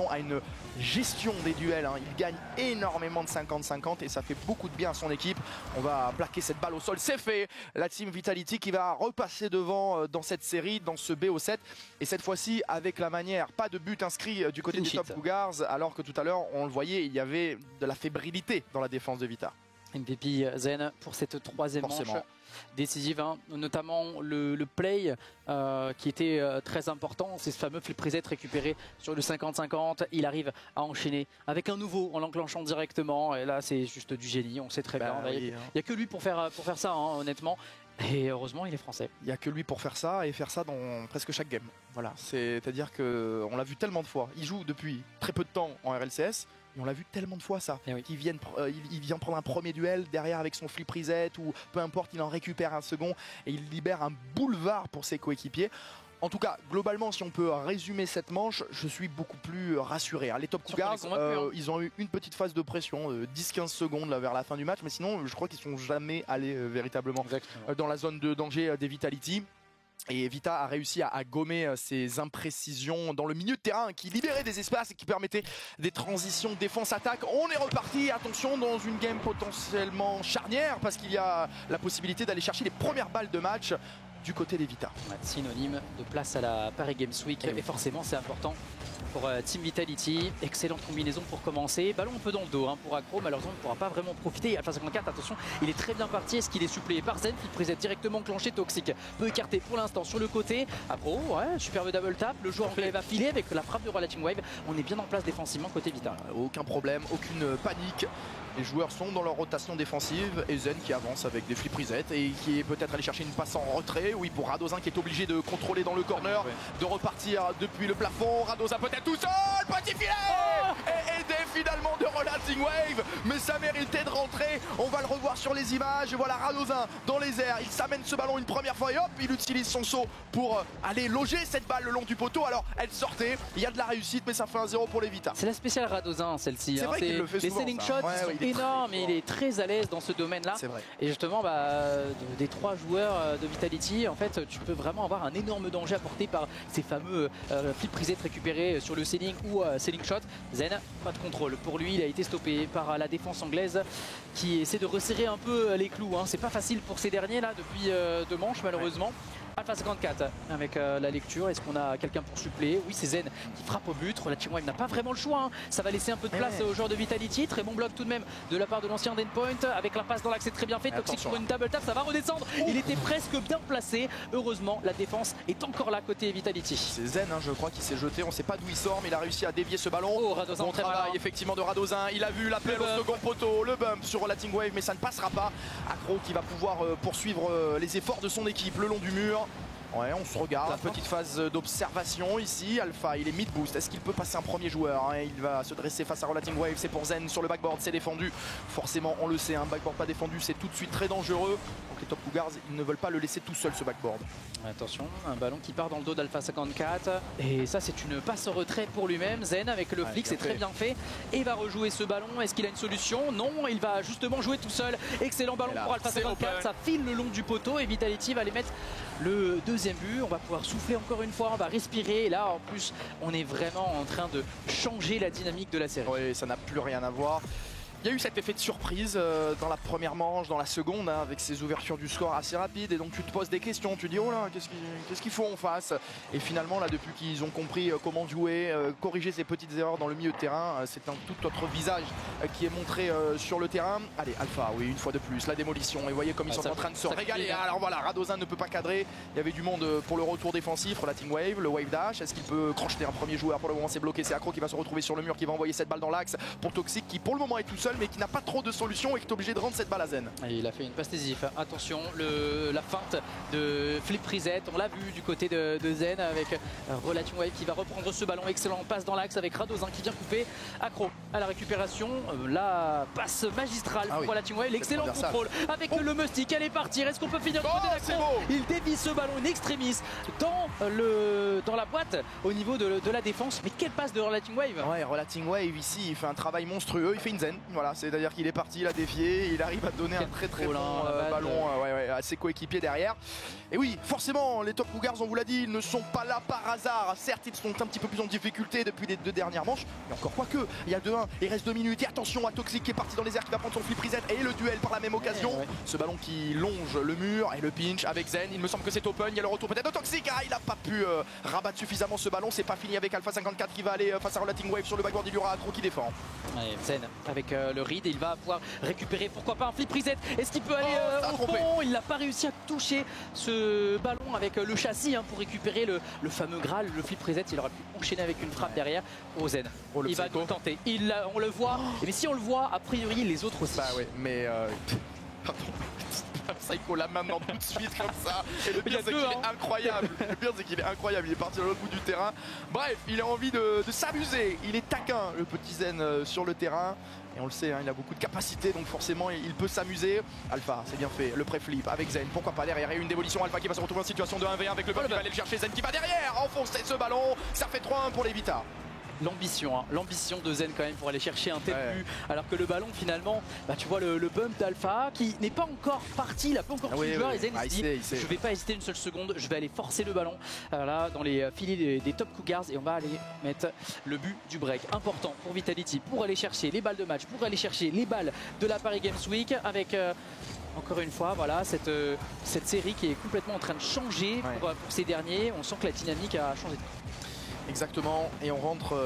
a une gestion des duels, il gagne énormément de 50-50 et ça fait beaucoup de bien à son équipe. On va plaquer cette balle au sol, c'est fait. La Team Vitality qui va repasser devant dans cette série, dans ce BO7, et cette fois-ci avec la manière, pas de but inscrit du côté des Top Cougars, alors que tout à l'heure on le voyait, il y avait de la fébrilité dans la défense de Vita. MVP Zen pour cette troisième manche décisive, notamment le play qui était très important. C'est ce fameux flip reset récupéré sur le 50-50. Il arrive à enchaîner avec un nouveau en l'enclenchant directement. Et là, c'est juste du génie. On sait très bien. Il n'y a que lui pour faire ça, honnêtement. Et heureusement, il est français. Il n'y a que lui pour faire ça et faire ça dans presque chaque game. Voilà, c'est-à-dire qu'on l'a vu tellement de fois. Il joue depuis très peu de temps en RLCS. Et on l'a vu tellement de fois ça, oui. il vient prendre un premier duel, derrière avec son flip reset ou peu importe, il en récupère un second et il libère un boulevard pour ses coéquipiers. En tout cas, globalement, si on peut résumer cette manche, je suis beaucoup plus rassuré. Les Top Cougars, ils ont eu une petite phase de pression, 10-15 secondes là, vers la fin du match, mais sinon, je crois qu'ils ne sont jamais allés véritablement dans la zone de danger des Vitality. Et Vita a réussi à gommer ses imprécisions dans le milieu de terrain qui libérait des espaces et qui permettait des transitions défense-attaque. On est reparti, attention, dans une game potentiellement charnière parce qu'il y a la possibilité d'aller chercher les premières balles de match du côté des Vita. Synonyme de place à la Paris Games Week et forcément c'est important pour Team Vitality. Excellente combinaison pour commencer. Ballon un peu dans le dos pour Acro, malheureusement il ne pourra pas vraiment profiter. Alpha 54, attention, il est très bien parti. Est-ce qu'il est suppléé par Zen qui présente directement enclenché Toxic? Peut écarter pour l'instant sur le côté. Acro, superbe double tap. Le joueur anglais va filer avec la frappe de Relating Wave. On est bien en place défensivement côté Vita. Aucun problème, aucune panique. Les joueurs sont dans leur rotation défensive et Zen qui avance avec des flip resets et qui est peut-être allé chercher une passe en retrait. Oui, pour Radozin qui est obligé de contrôler dans le corner, de repartir depuis le plafond. Radozin peut-être tout seul, petit filet et aidé finalement de Relating Wave, mais ça méritait de rentrer. On va le revoir sur les images. Et voilà Radozin dans les airs, il s'amène ce ballon une première fois et hop, il utilise son saut pour aller loger cette balle le long du poteau. Alors elle sortait, il y a de la réussite, mais ça fait un 0 pour les Vita. C'est la spéciale Radozin celle-ci. C'est vrai qu'il le fait souvent. Les selling shots énorme et il est très à l'aise dans ce domaine-là. Et justement, des 3 joueurs de Vitality, en fait, tu peux vraiment avoir un énorme danger apporté par ces fameux flip resets récupérés sur le selling ou selling shot. Zen, pas de contrôle. Pour lui, il a été stoppé par la défense anglaise qui essaie de resserrer un peu les clous. C'est pas facile pour ces derniers là depuis 2 manches malheureusement. Alpha 54 avec la lecture, est-ce qu'on a quelqu'un pour suppléer? Oui, c'est Zen qui frappe au but. Relating Wave n'a pas vraiment le choix, ça va laisser un peu de place aux joueurs de Vitality. Très bon bloc tout de même de la part de l'ancien d'Endpoint avec la passe dans l'axe, c'est très bien fait. Toxic pour une double tap, ça va redescendre. Il était presque bien placé. Heureusement, la défense est encore là côté Vitality. C'est Zen, je crois qu'il s'est jeté, on ne sait pas d'où il sort, mais il a réussi à dévier ce ballon. Radozin, bon travail effectivement de Radozin, il a vu l'appel au second poteau, le bump sur Relating Wave, mais ça ne passera pas. Acro qui va pouvoir poursuivre les efforts de son équipe le long du mur. Ouais, on se regarde, la petite phase d'observation ici. Alpha, il est mid-boost. Est-ce qu'il peut passer un premier joueur? Il va se dresser face à Relating Wave. C'est pour Zen sur le backboard, c'est défendu. Forcément, on le sait, un backboard pas défendu, c'est tout de suite très dangereux. Donc les Top Cougars, ils ne veulent pas le laisser tout seul, ce backboard. Attention, un ballon qui part dans le dos d'Alpha 54. Et ça, c'est une passe en retrait pour lui-même. Zen avec le flic, c'est très bien fait. Et il va rejouer ce ballon. Est-ce qu'il a une solution? Non, il va justement jouer tout seul. Excellent ballon pour Alpha 54. Ça file le long du poteau et Vitality va les mettre le deuxième but. On va pouvoir souffler encore une fois, on va respirer. Et là, en plus, on est vraiment en train de changer la dynamique de la série. Oui, ça n'a plus rien à voir. Il y a eu cet effet de surprise dans la première manche, dans la seconde, avec ces ouvertures du score assez rapides. Et donc tu te poses des questions, tu dis oh là, qu'est-ce qu'il faut en face? Et finalement là, depuis qu'ils ont compris comment jouer, corriger ces petites erreurs dans le milieu de terrain, c'est un tout autre visage qui est montré sur le terrain. Allez, Alpha, oui, une fois de plus, la démolition. Et vous voyez comme ils sont en train de se régaler. Alors voilà, Radozin ne peut pas cadrer. Il y avait du monde pour le retour défensif, Relating Wave, le Wave Dash. Est-ce qu'il peut crocheter un premier joueur? Pour le moment c'est bloqué, c'est Acro qui va se retrouver sur le mur, qui va envoyer cette balle dans l'axe pour Toxic qui pour le moment est tout seul mais qui n'a pas trop de solutions et qui est obligé de rendre cette balle à Zen. Et il a fait une passe décisive. Attention, la feinte de flip reset, on l'a vu du côté de Zen avec Relating Wave qui va reprendre ce ballon. Excellent passe dans l'axe avec Radozin qui vient couper. Acro à la récupération, la passe magistrale pour Relating Wave, l'excellent contrôle avec le Mustic. Elle est partie, est-ce qu'on peut finir du côté d'Acro? Il dévie ce ballon in extremis dans la boîte au niveau de la défense. Mais quelle passe de Relating Wave! Ouais, Relating Wave ici, il fait un travail monstrueux, il fait une Zen. Voilà, c'est-à-dire qu'il est parti, il a défié, il arrive à donner un très bon ballon à ses coéquipiers derrière. Et oui, forcément, les Top Cougars, on vous l'a dit, ils ne sont pas là par hasard. Certes, ils sont un petit peu plus en difficulté depuis les 2 dernières manches, mais encore quoi que, il y a 2-1, il reste 2 minutes. Et attention à Toxic qui est parti dans les airs, qui va prendre son flip reset et le duel par la même occasion. Ce ballon qui longe le mur et le pinch avec Zen. Il me semble que c'est open, il y a le retour peut-être de Toxic. Il n'a pas pu rabattre suffisamment ce ballon. C'est pas fini avec Alpha 54 qui va aller face à Relating Wave sur le backboard. Il y aura Acro qui défend. Zen avec le read et il va pouvoir récupérer, pourquoi pas un flip reset. Est-ce qu'il peut aller au fond? Il n'a pas réussi à toucher ce ballon avec le châssis pour récupérer le fameux Graal, le flip reset. Il aurait pu enchaîner avec une frappe derrière au Zen. Il va nous tenter, on le voit, mais si on le voit, a priori les autres aussi. Bah ouais, mais Psycho là maintenant tout de suite comme ça. Et le pire c'est qu'il est incroyable. Le pire c'est qu'il est incroyable. Il est parti à l'autre bout du terrain. Bref, il a envie de s'amuser. Il est taquin, le petit Zen sur le terrain. Et on le sait, hein, il a beaucoup de capacité, donc forcément il peut s'amuser. Alpha, c'est bien fait, le pré-flip avec Zen, pourquoi pas derrière, il y a une démolition. Alpha qui va se retrouver en situation de 1v1 avec le ballon qui va aller le chercher. Zen qui va derrière, enfoncer ce ballon, ça fait 3-1 pour les Vita. L'ambition, hein. L'ambition de Zen quand même pour aller chercher un tel but, alors que le ballon finalement, bah, tu vois le bump d'Alpha qui n'est pas encore parti, il n'a pas encore tué le joueur, et Zen il se dit je vais pas hésiter une seule seconde, je vais aller forcer le ballon là dans les filets des Top Cougars et on va aller mettre le but du break. Important pour Vitality, pour aller chercher les balles de match, pour aller chercher les balles de la Paris Games Week avec encore une fois, voilà, cette série qui est complètement en train de changer pour ces derniers. On sent que la dynamique a changé. Exactement, et on rentre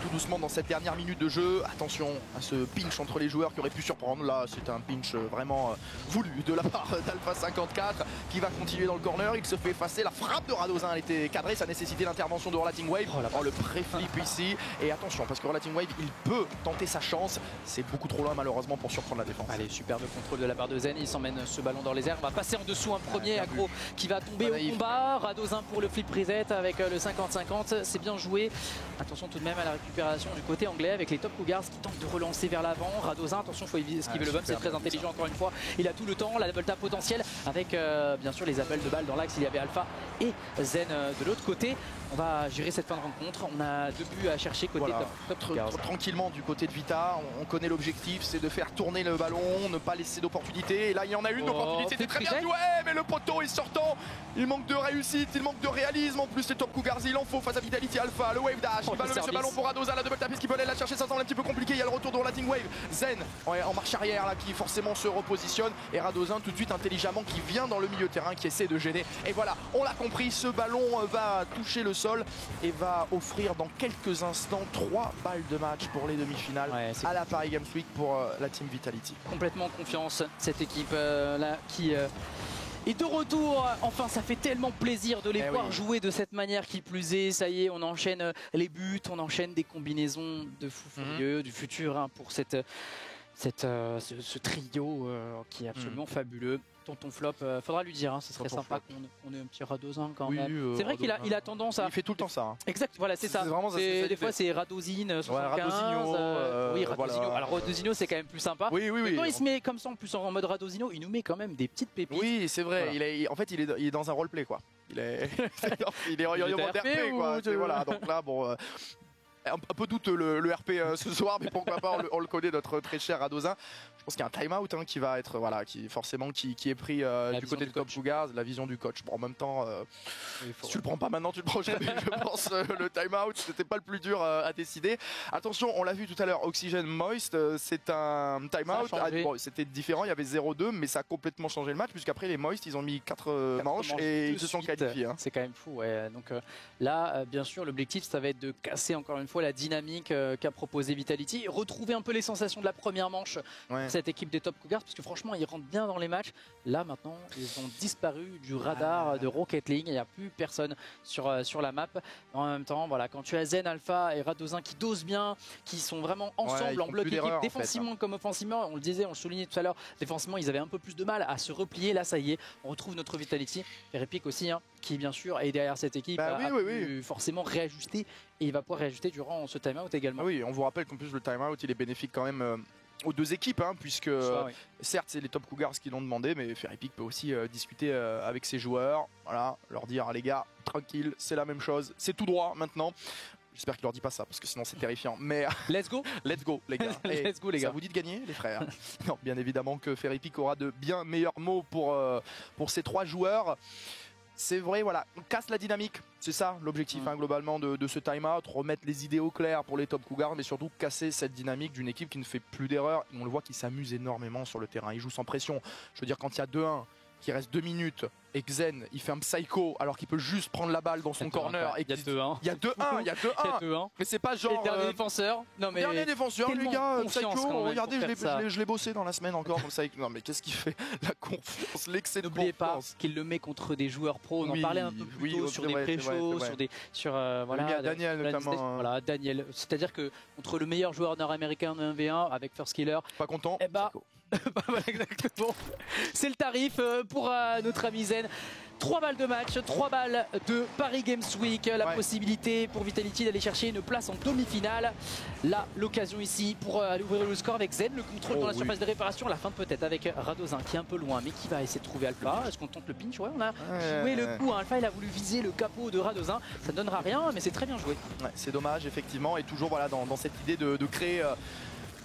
tout doucement dans cette dernière minute de jeu. Attention à ce pinch entre les joueurs qui aurait pu surprendre. Là, c'est un pinch vraiment voulu de la part d'Alpha 54 qui va continuer dans le corner. Il se fait effacer. La frappe de Radozin, elle était cadrée. Ça nécessitait l'intervention de Relating Wave. Oh, le pré-flip ici. Et attention, parce que Relating Wave, il peut tenter sa chance. C'est beaucoup trop loin, malheureusement, pour surprendre la défense. Allez, superbe contrôle de la part de Zen. Il s'emmène ce ballon dans les airs. On va passer en dessous un premier aggro qui va tomber au combat. Radozin pour le flip reset avec le 50-50. C'est bien joué. Attention tout de même à la récupération du côté anglais avec les Top Cougars qui tentent de relancer vers l'avant. Radozin, attention, il faut esquiver le bump, c'est très intelligent encore une fois. Il a tout le temps, la double tap potentielle avec bien sûr les appels de balles dans l'axe. Il y avait Alpha et Zen de l'autre côté. On va gérer cette fin de rencontre. On a 2 buts à chercher côté Top Cougars. Tranquillement du côté de Vita, on connaît l'objectif, c'est de faire tourner le ballon, ne pas laisser d'opportunité. Et là, il y en a une opportunité, c'était très bien joué, mais le poteau est sortant. Il manque de réussite, il manque de réalisme. En plus, les Top Cougars, il en faut face à Vitality. Alpha, le wave dash, il va lever ce ballon pour Radozin, la double tap, est-ce qu'il peut aller la chercher? Ça semble un petit peu compliqué. Il y a le retour de Relating Wave. Zen en marche arrière là qui forcément se repositionne. Et Radozin tout de suite intelligemment qui vient dans le milieu terrain, qui essaie de gêner. Et voilà, on l'a compris, ce ballon va toucher le sol et va offrir dans quelques instants 3 balles de match pour les demi-finales à la Paris Games Week pour la team Vitality. Complètement confiance cette équipe là qui et de retour, enfin ça fait tellement plaisir de les voir jouer de cette manière qui plus est. Ça y est, on enchaîne les buts, on enchaîne des combinaisons de fou furieux du futur hein, pour ce trio qui est absolument fabuleux. Tonton Flop, faudra lui dire, hein, ce serait sympa qu'on ait un petit Radozin quand même. C'est vrai qu'il a tendance à... Il fait tout le temps ça. Hein. Exact, voilà, c'est ça. Des fois c'est Radozine, 75. Oui, Radozino. Voilà. Alors Radozino c'est quand même plus sympa. Oui. Quand il se met comme ça en plus en mode Radozino, il nous met quand même des petites pépites. Oui, c'est vrai. Voilà. En fait, il est dans un roleplay quoi. Il est en mode RP quoi. Voilà, donc là, bon... un peu douteux le RP ce soir, mais pourquoi pas, on le connaît, notre très cher Radozin. Je pense qu'il y a un time-out hein, qui va être, voilà, qui est pris du côté de Top Cougars, la vision du coach. Bon, en même temps, si tu le prends pas maintenant, tu le prends jamais. Je pense le time-out, c'était pas le plus dur à décider. Attention, on l'a vu tout à l'heure, Oxygen Moist, c'est un time-out. Bon, c'était différent, il y avait 0-2, mais ça a complètement changé le match, puisqu'après les Moist, ils ont mis 4 manches et ils se sont qualifiés. Hein. C'est quand même fou, ouais. Donc là, bien sûr, l'objectif, ça va être de casser encore une fois la dynamique qu'a proposé Vitality, retrouver un peu les sensations de la première manche. Cette équipe des Top Cougars, parce que franchement ils rentrent bien dans les matchs. Là maintenant ils ont disparu du radar de Rocket League, il n'y a plus personne sur la map. En même temps voilà, quand tu as Zen, Alpha et Radozin qui dosent bien, qui sont vraiment ensemble en bloc équipe, défensivement comme offensivement, on le disait, on le soulignait tout à l'heure, défensivement ils avaient un peu plus de mal à se replier. Là ça y est, on retrouve notre Vitality et Repic aussi hein, qui bien sûr est derrière cette équipe, a pu forcément réajuster, et il va pouvoir réajuster durant ce time-out également. Oui, on vous rappelle qu'en plus le time-out il est bénéfique quand même aux deux équipes, hein, puisque certes c'est les Top Cougars qui l'ont demandé, mais Ferrypick peut aussi discuter avec ses joueurs, voilà, leur dire les gars, tranquille, c'est la même chose, c'est tout droit maintenant. J'espère qu'il leur dit pas ça parce que sinon c'est terrifiant. Mais let's go les gars. Let's go les gars. Ça vous dit de gagner les frères? Non, bien évidemment que Ferrypick aura de bien meilleurs mots pour ces 3 joueurs. C'est vrai, voilà, on casse la dynamique, c'est ça l'objectif hein, globalement de ce time-out, remettre les idées au clair pour les Top Cougars, mais surtout casser cette dynamique d'une équipe qui ne fait plus d'erreurs. On le voit qui s'amuse énormément sur le terrain, il joue sans pression. Je veux dire, quand il y a 2-1, qu'il reste 2 minutes, et que Zen il fait un psycho alors qu'il peut juste prendre la balle dans son corner. Il y a 2-1. Il y a 2-1. Mais c'est pas genre. Et dernier défenseur. Non mais. Dernier défenseur, les gars. Psycho, regardez, je l'ai bossé dans la semaine encore. Non mais qu'est-ce qu'il fait? La confiance, l'excès de confiance. N'oubliez pas qu'il le met contre des joueurs pros. On en parlait un peu plus tôt sur des pré-shows, sur voilà. Daniel notamment. Voilà, Daniel. C'est-à-dire que contre le meilleur joueur nord-américain de 1v1 avec First Killer. Pas content. Eh bah, Voilà, exactement. C'est le tarif pour notre ami Zen. 3 balles de match, 3 balles de Paris Games Week, la possibilité pour Vitality d'aller chercher une place en demi-finale. Là, l'occasion ici pour aller ouvrir le score avec Zen, le contrôle dans la surface de réparation, à la fin peut-être avec Radozin qui est un peu loin mais qui va essayer de trouver Alpha. Est-ce qu'on tente le pinch? Ouais, on a joué le coup, Alpha il a voulu viser le capot de Radozin, ça ne donnera rien mais c'est très bien joué. Ouais, c'est dommage effectivement et toujours voilà, dans cette idée de créer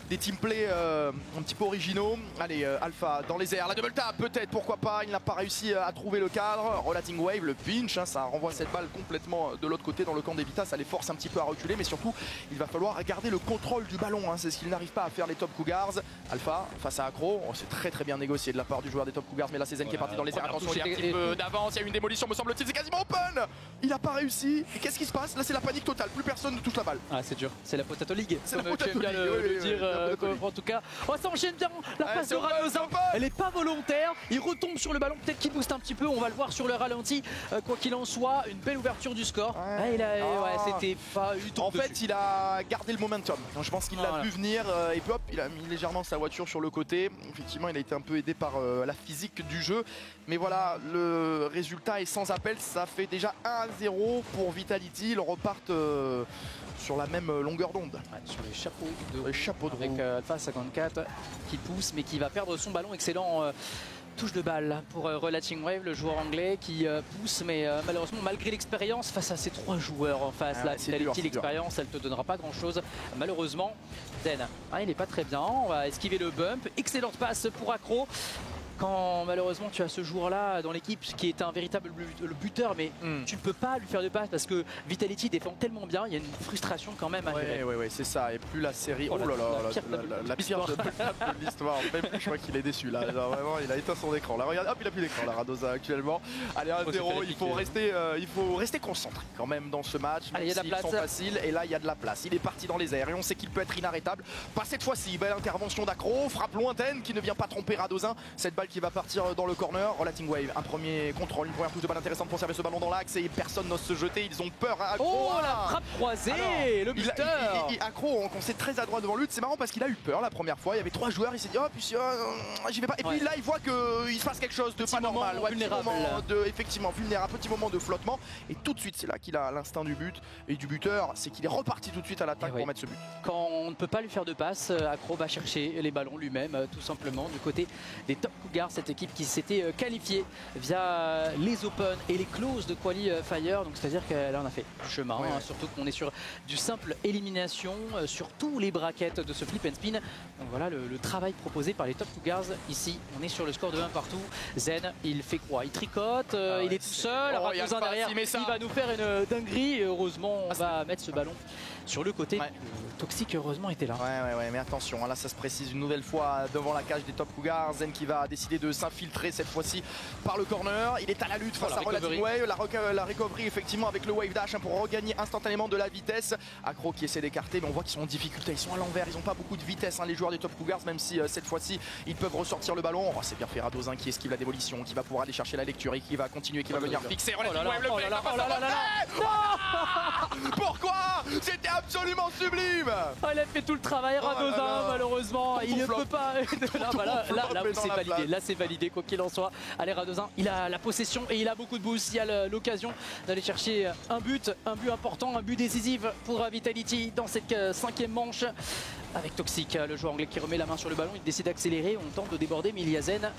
des teamplays un petit peu originaux. Allez, Alpha dans les airs, la double tap peut-être, pourquoi pas, il n'a pas réussi à trouver le cadre. Relating Wave, le pinch, ça renvoie cette balle complètement de l'autre côté dans le camp des Vita, ça les force un petit peu à reculer, mais surtout il va falloir garder le contrôle du ballon, c'est ce qu'ils n'arrivent pas à faire les Top Cougars. Alpha face à Acro, c'est très bien négocié de la part du joueur des Top Cougars, mais là c'est Zen qui est parti dans les airs, attention il y a un petit peu d'avance, il y a une démolition me semble-t-il, c'est quasiment open. Il n'a pas réussi, et qu'est-ce qui se passe? Là c'est la panique totale, plus personne ne touche la balle. Ah c'est dur, c'est la Potato League, c'est la Potato League, le dire. En tout cas, ça enchaîne bien. La passe de Radozin, elle n'est pas volontaire. Il retombe sur le ballon, peut-être qu'il booste un petit peu. On va le voir sur le ralenti. Quoi qu'il en soit, une belle ouverture du score. C'était pas eu tout. En fait, il a gardé le momentum. Donc, je pense qu'il l'a vu venir et puis hop, il a mis légèrement sa voiture sur le côté. Effectivement, il a été un peu aidé par la physique du jeu. Mais voilà, le résultat est sans appel. Ça fait déjà 1-0 pour Vitality. Ils repartent sur la même longueur d'onde. Sur les chapeaux de roue. Avec Alpha 54 qui pousse mais qui va perdre son ballon. Excellent touche de balle pour Relating Wave, le joueur anglais qui pousse, mais malheureusement malgré l'expérience face à ces 3 joueurs en face, la Vitality, l'expérience elle te donnera pas grand chose malheureusement. Zen, il est pas très bien, on va esquiver le bump, excellente passe pour Acro. Quand malheureusement tu as ce joueur-là dans l'équipe qui est un véritable buteur, mais tu ne peux pas lui faire de passe parce que Vitality défend tellement bien, il y a une frustration quand même à gérer. Ouais, c'est ça. Et plus la série. Oh là là, la pire de l'histoire. Même plus, je crois qu'il est déçu là. Genre, vraiment, il a éteint son écran. Là, regarde, hop, il a plus d'écran là, Radozin actuellement. Allez, 1-0, il faut rester concentré quand même dans ce match. Allez, il y a de la place. Sont faciles, et là, il y a de la place. Il est parti dans les airs et on sait qu'il peut être inarrêtable. Pas cette fois-ci. Belle intervention d'Acro, frappe lointaine qui ne vient pas tromper Radozin. Cette balle qui va partir dans le corner. Relating Wave, un premier contrôle, une première touche de balle intéressante pour servir ce ballon dans l'axe et personne n'ose se jeter, ils ont peur. Oh, la frappe croisée. Alors, le buteur Acro, on s'est très adroit devant lui, c'est marrant parce qu'il a eu peur la première fois, il y avait 3 joueurs, il s'est dit oh puis j'y vais pas, et puis là il voit qu'il se passe quelque chose de pas normal, vulnérable. Effectivement vulnérable, petit moment de flottement, et tout de suite c'est là qu'il a l'instinct du but et du buteur, c'est qu'il est reparti tout de suite à l'attaque pour mettre ce but. Quand on ne peut pas lui faire de passe, Acro va chercher les ballons lui-même tout simplement du côté des Top Cougars, cette équipe qui s'était qualifiée via les Open et les clauses de Qualifier, donc c'est-à-dire que là on a fait du chemin, surtout qu'on est sur du simple élimination sur tous les brackets de ce flip and spin. Donc voilà le travail proposé par les Top Cougars. Ici on est sur le score de 1 partout. Zen il fait quoi? Il tricote, il est tout seul, Radozin derrière, il va nous faire une dinguerie et heureusement on va mettre ce ballon sur le côté. Toxic heureusement était là. Ouais, mais attention, là ça se précise une nouvelle fois devant la cage des Top Cougars. Zen qui va décider de s'infiltrer cette fois-ci par le corner. Il est à la lutte face à Relating Wave. La recovery effectivement avec le wave dash pour regagner instantanément de la vitesse. Acro qui essaie d'écarter, mais on voit qu'ils sont en difficulté. Ils sont à l'envers, ils n'ont pas beaucoup de vitesse les joueurs des Top Cougars, même si cette fois-ci ils peuvent ressortir le ballon. Oh, c'est bien fait Radozin qui esquive la démolition, qui va pouvoir aller chercher la lecture et qui va continuer, qui va venir fixer. Relating Wave le fait. Pourquoi? C'était absolument sublime. Il a fait tout le travail, Radozin, malheureusement il ne peut pas. Là c'est validé, là c'est validé quoi qu'il en soit. Allez Radozin, il a la possession et il a beaucoup de boost, il a l'occasion d'aller chercher un but important, un but décisif pour Vitality dans cette 5e manche. Avec Toxic, le joueur anglais qui remet la main sur le ballon, il décide d'accélérer, on tente de déborder, mais il y a Zen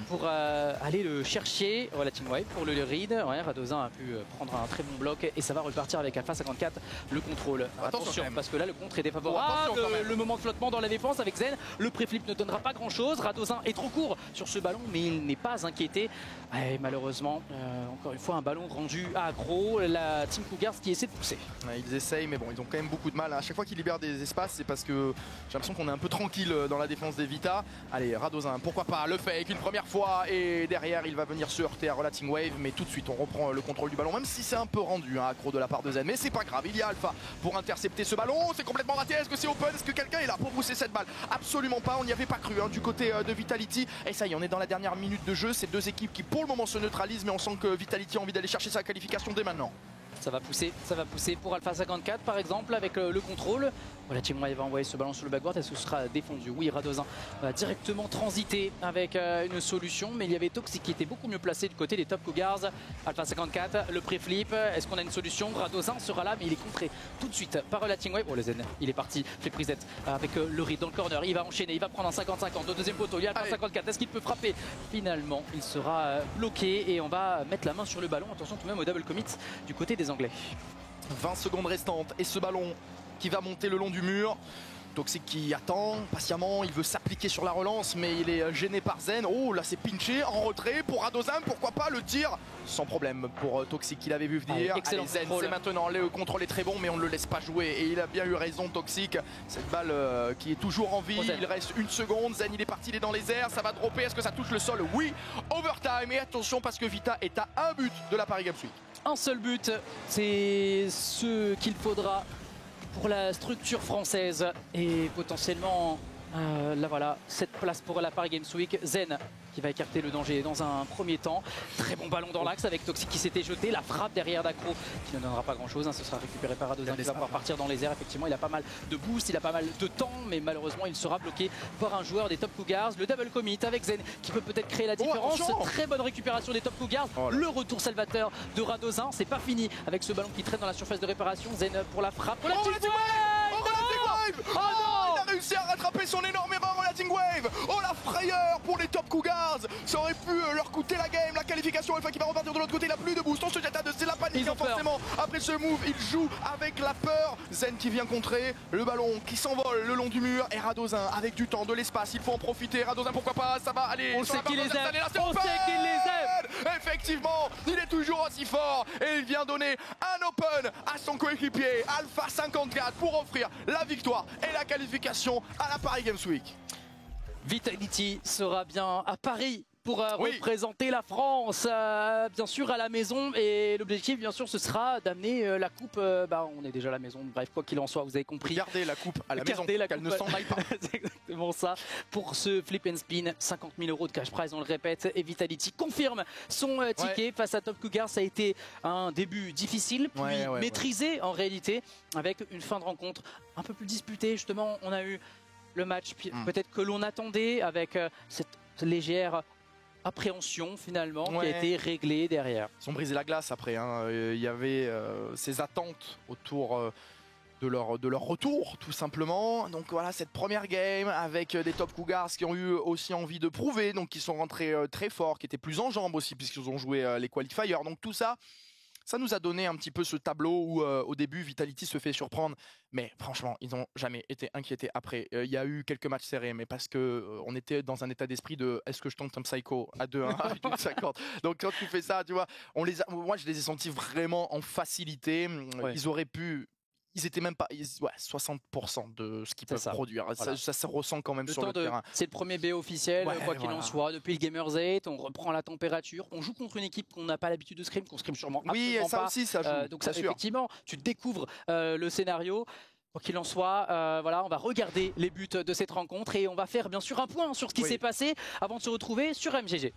pour aller le chercher. Relating Wave pour le read. Radozin a pu prendre un très bon bloc et ça va repartir avec Alpha 54, le contrôle. Attention parce que là le contre est défavorable, le moment de flottement dans la défense avec Zen, le préflip ne donnera pas grand chose. Radozin est trop court sur ce ballon mais il n'est pas inquiété. Et malheureusement, encore une fois un ballon rendu à Acro, la Team Cougars qui essaie de pousser. Ils essayent mais bon, ils ont quand même beaucoup de mal. À chaque fois qu'ils libèrent des espaces, c'est parce que j'ai l'impression qu'on est un peu tranquille dans la défense des Vita. Allez, Radozin, pourquoi pas, le fake une première fois et derrière il va venir se heurter à Relating Wave, mais tout de suite on reprend le contrôle du ballon, même si c'est un peu rendu Acro de la part de Zen, mais c'est pas grave, il y a Alpha pour intercepter ce ballon. C'est complètement raté, est-ce que c'est open? Est-ce que quelqu'un est là pour pousser cette balle? Absolument pas, on n'y avait pas cru du côté de Vitality. Et ça y est, on est dans la dernière minute de jeu, ces deux équipes qui pour le moment se neutralisent, mais on sent que Vitality a envie d'aller chercher sa qualification dès maintenant. Ça va pousser pour Alpha 54 par exemple avec le contrôle. Voilà, Team Wave va envoyer ce ballon sur le backboard. Est-ce que ce sera défendu? Oui, Radozin va directement transiter avec une solution, mais il y avait Toxic qui était beaucoup mieux placé du côté des Top Cougars. Alpha 54, le pré-flip. Est-ce qu'on a une solution? Radozin sera là, mais il est contré tout de suite par la Team Wave. Oh, le Zen, il est parti. Fait prisette avec le read dans le corner. Il va enchaîner, il va prendre un 50-50 au deuxième poteau. Il y a Alpha 54. Est-ce qu'il peut frapper? Finalement, il sera bloqué et on va mettre la main sur le ballon. Attention tout de même au double commit du côté des Anglais. 20 secondes restantes et ce ballon qui va monter le long du mur. Toxic qui attend patiemment, il veut s'appliquer sur la relance mais il est gêné par Zen. Oh là c'est pinché en retrait pour Radozin, pourquoi pas le tir sans problème pour Toxic qu'il avait vu venir. Excellent. Allez, Zen c'est maintenant, le contrôle est très bon mais on ne le laisse pas jouer et il a bien eu raison Toxic. Cette balle qui est toujours en vie, il reste une seconde, Zen il est parti, il est dans les airs, ça va dropper, est-ce que ça touche le sol? Oui, overtime et attention parce que Vita est à un but de la Paris Games Week. Un seul but, c'est ce qu'il faudra pour la structure française et potentiellement là voilà, cette place pour la Paris Games Week. Zen qui va écarter le danger dans un premier temps. Très bon ballon dans l'axe avec Toxic qui s'était jeté. La frappe derrière d'Acro qui ne donnera pas grand chose. Ce sera récupéré par Radozin qui va pouvoir partir dans les airs. Effectivement, il a pas mal de boost, il a pas mal de temps, mais malheureusement, il sera bloqué par un joueur des Top Cougars. Le double commit avec Zen qui peut peut-être créer la différence. Très bonne récupération des Top Cougars. Le retour salvateur de Radozin. C'est pas fini avec ce ballon qui traîne dans la surface de réparation. Zen pour la frappe. Oh, il a réussi à rattraper son énorme erreur en Latin Wave. Oh la frayeur pour les Top Cougars. Ça aurait pu leur coûter la game, la qualification. Alpha qui va repartir de l'autre côté, il n'a plus de boost. On se jette à deux, c'est la panique forcément. Après ce move, il joue avec la peur. Zen qui vient contrer, le ballon qui s'envole le long du mur. Et Radozin avec du temps, de l'espace, il faut en profiter. Radozin pourquoi pas, ça va aller. On sait qu'il les aime, on sait qu'il les aime. Effectivement, il est toujours aussi fort. Et il vient donner un open à son coéquipier Alpha 54 pour offrir la victoire et la qualification à la Paris Games Week. Vitality sera bien à Paris pour représenter la France, bien sûr à la maison, et l'objectif bien sûr ce sera d'amener la coupe, on est déjà à la maison, bref quoi qu'il en soit vous avez compris. Garder la coupe à la maison, qu'elle ne s'en aille pas. C'est exactement ça, pour ce flip and spin, 50 000 € de cash prize on le répète, et Vitality confirme son ticket face à Top Cougars. Ça a été un début difficile, puis maîtrisé en réalité, avec une fin de rencontre un peu plus disputée. Justement on a eu le match peut-être que l'on attendait avec cette légère appréhension finalement qui a été réglée derrière. Ils ont brisé la glace après, il y avait ces attentes autour de leur retour tout simplement. Donc voilà cette première game avec des Top Cougars qui ont eu aussi envie de prouver, donc qui sont rentrés très forts, qui étaient plus en jambes aussi puisqu'ils ont joué les qualifiers. Donc tout ça, ça nous a donné un petit peu ce tableau où au début Vitality se fait surprendre, mais franchement ils n'ont jamais été inquiétés après. Il y a eu quelques matchs serrés, mais parce que on était dans un état d'esprit de est-ce que je tente un psycho à 2-1 avec une 50. Donc quand tu fais ça, tu vois, moi je les ai sentis vraiment en facilité. Ils auraient pu. Ils étaient même pas 60% de ce qu'ils peuvent produire. Voilà. Ça se ressent quand même sur le terrain. C'est le premier BO officiel, quoi qu'il en soit. Depuis le Gamers 8, on reprend la température. On joue contre une équipe qu'on n'a pas l'habitude de scrim, qu'on scrim sûrement absolument ça pas. Aussi, ça joue. Donc ça, effectivement, tu découvres le scénario. Quoi qu'il en soit, voilà, on va regarder les buts de cette rencontre et on va faire bien sûr un point sur ce qui s'est passé avant de se retrouver sur MGG.